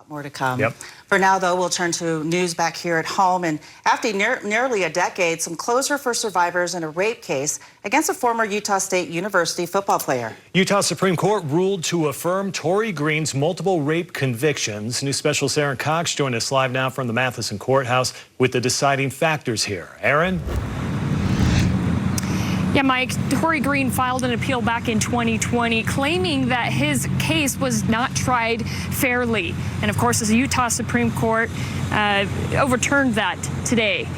More to come. Yep. For now, though, we'll turn to news back here at home. And after nearly a decade, some closure for survivors in a rape case against a former Utah State University football player. Utah Supreme Court ruled to affirm Tory Green's multiple rape convictions. News specialist Aaron Cox joined us live now from the Matheson Courthouse with the deciding factors here. Aaron? Yeah, Mike, Tory Green filed an appeal back in 2020 claiming that his case was not tried fairly. And of course, the Utah Supreme Court overturned that today.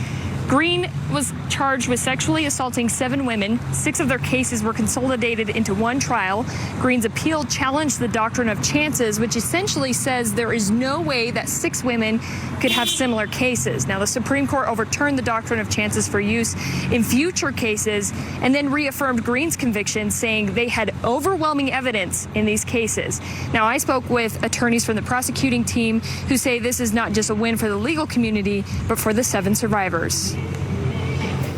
Green was charged with sexually assaulting 7 women. 6 of their cases were consolidated into one trial. Green's appeal challenged the doctrine of chances, which essentially says there is no way that 6 women could have similar cases. Now, the Supreme Court overturned the doctrine of chances for use in future cases and then reaffirmed Green's conviction, saying they had overwhelming evidence in these cases. Now, I spoke with attorneys from the prosecuting team who say this is not just a win for the legal community, but for the 7 survivors.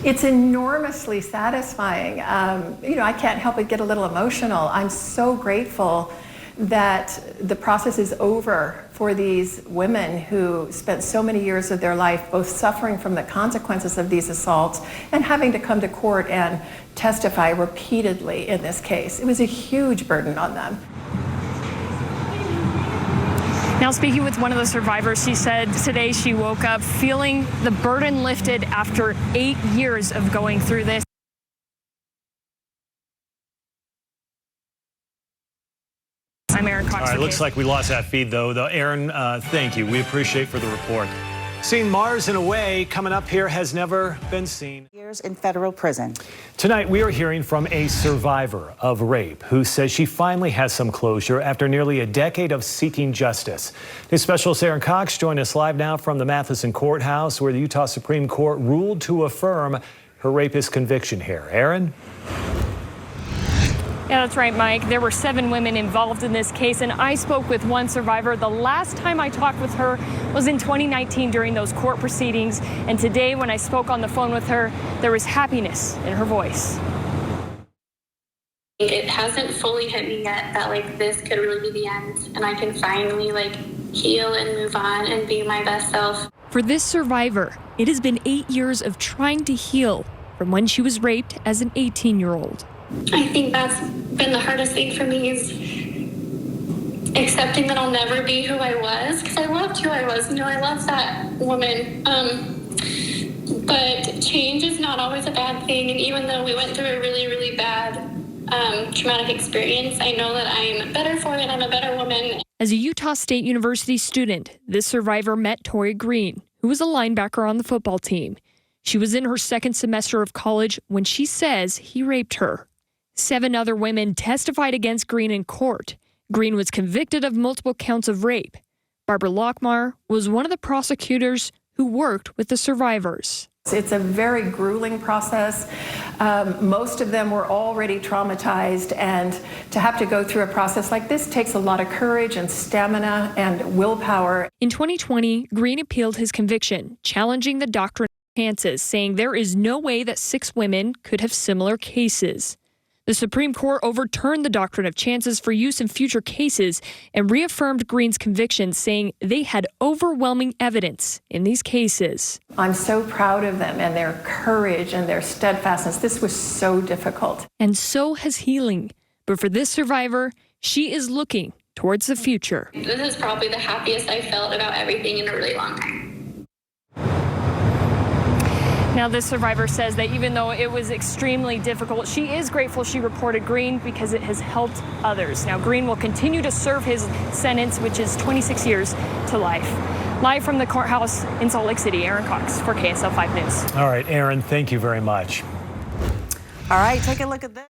It's enormously satisfying. I can't help but get a little emotional. I'm so grateful that the process is over for these women who spent so many years of their life both suffering from the consequences of these assaults and having to come to court and testify repeatedly in this case. It was a huge burden on them. Now, speaking with one of the survivors, she said today she woke up feeling the burden lifted after 8 years of going through this. I'm Aaron Cox. All right, looks like we lost that feed, though. Aaron, thank you. We appreciate for the report. Seeing Mars in a way coming up here has never been seen. Years in federal prison. Tonight, we are hearing from a survivor of rape who says she finally has some closure after nearly a decade of seeking justice. News specialist Aaron Cox joined us live now from the Matheson Courthouse, where the Utah Supreme Court ruled to affirm her rapist conviction here. Aaron? Yeah, that's right, Mike. There were 7 women involved in this case, and I spoke with one survivor. The last time I talked with her was in 2019 during those court proceedings, and today when I spoke on the phone with her, there was happiness in her voice. It hasn't fully hit me yet that this could really be the end, and I can finally heal and move on and be my best self. For this survivor, it has been 8 years of trying to heal from when she was raped as an 18-year-old. I think that's been the hardest thing for me, is accepting that I'll never be who I was, because I loved who I was. I loved that woman. But change is not always a bad thing, and even though we went through a really, really bad traumatic experience, I know that I'm better for it and I'm a better woman. As a Utah State University student, this survivor met Tory Green, who was a linebacker on the football team. She was in her 2nd semester of college when she says he raped her. 7 other women testified against Green in court. Green was convicted of multiple counts of rape. Barbara Lockmar was one of the prosecutors who worked with the survivors. It's a very grueling process. Most of them were already traumatized, and to have to go through a process like this takes a lot of courage and stamina and willpower. In 2020, Green appealed his conviction, challenging the doctrine of chances, saying there is no way that 6 women could have similar cases. The Supreme Court overturned the doctrine of chances for use in future cases and reaffirmed Green's conviction, saying they had overwhelming evidence in these cases. I'm so proud of them and their courage and their steadfastness. This was so difficult. And so has healing. But for this survivor, she is looking towards the future. This is probably the happiest I've felt about everything in a really long time. Now, this survivor says that even though it was extremely difficult, she is grateful she reported Green because it has helped others. Now, Green will continue to serve his sentence, which is 26 years to life. Live from the courthouse in Salt Lake City, Aaron Cox for KSL-5 News. All right, Aaron, thank you very much. All right, take a look at this.